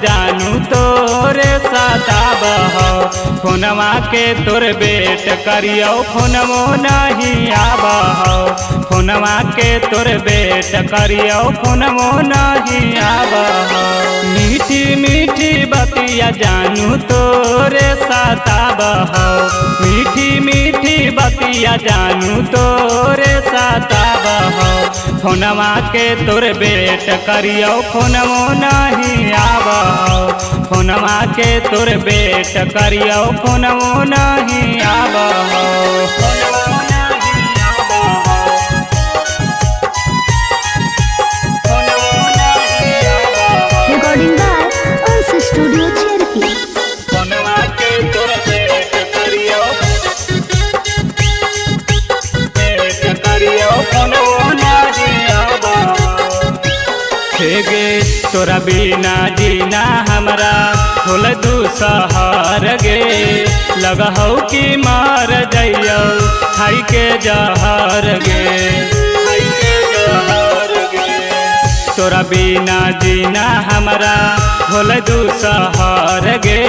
जानू तोरे सताब हो। फोनवा के तोर बेट करियो फोनवो नहीं आब हो। फोनवा के तोर बेट करियो फोनवो नहीं आब हो। मीठी मीठी बतिया जानू तोरे सताब हो। मीठी मीठी बतिया जानू तोरे सताब हो। फोनवा के तोर बेट करियो फोनवो नहीं आब हो। फोनवा के तोर बेट करियो फोनवो नहीं आब हो। Recording by Us Studio Cherokee. फोनवा के तोर बेट करियो फोनवो नहीं आब हो। गे तोरा बिना जीना हमरा होल दूसहर गे। लगहौ कि मार जइयो खाई के जहर गे। तोरा बिना जीना हमरा होल दूसहर गे।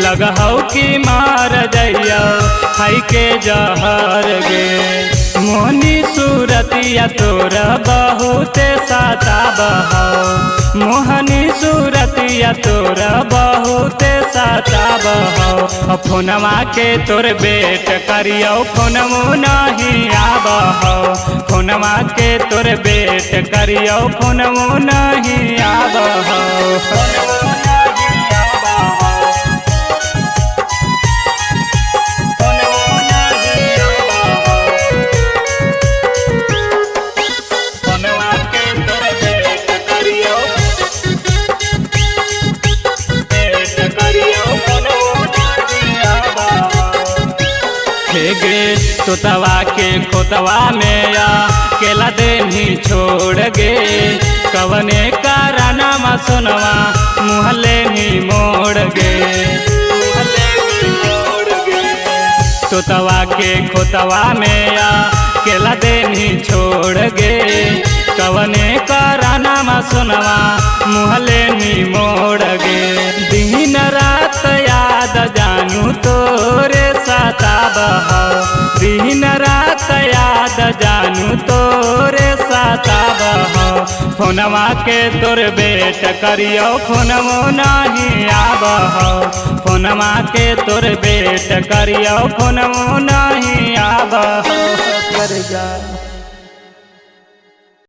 लगहौ कि मार जइयो खाई के जहर गे। मोहनी सूरतिया तोरा बहुते सताब हो। मोहनी सूरतिया तोरा बहुते सताब हो। फोनवा के तोर बेट करियो फोनवो नहीं आब हो। फोनवा के तोर बेट करियो फोनवो नहीं आब हो। गे तोतवा के खोतवा में या केला देनी छोड़ गे। कवने कारणवा सोनवा मुहले नी मोड़ गे। तोतवा के खोतवा में या केला देनी छोड़ गे। कवने कारणवा सोनवा मुहले नी मोड़ गे। दिन रात याद जानू तोरे सताब हो। दिन रात याद जानू तोरे सताब हो। फोनवा के तोर बेट करियो फोनवो नहीं आब हो। फोनवा के तोर बेट करियो फोनवो नहीं आब हो।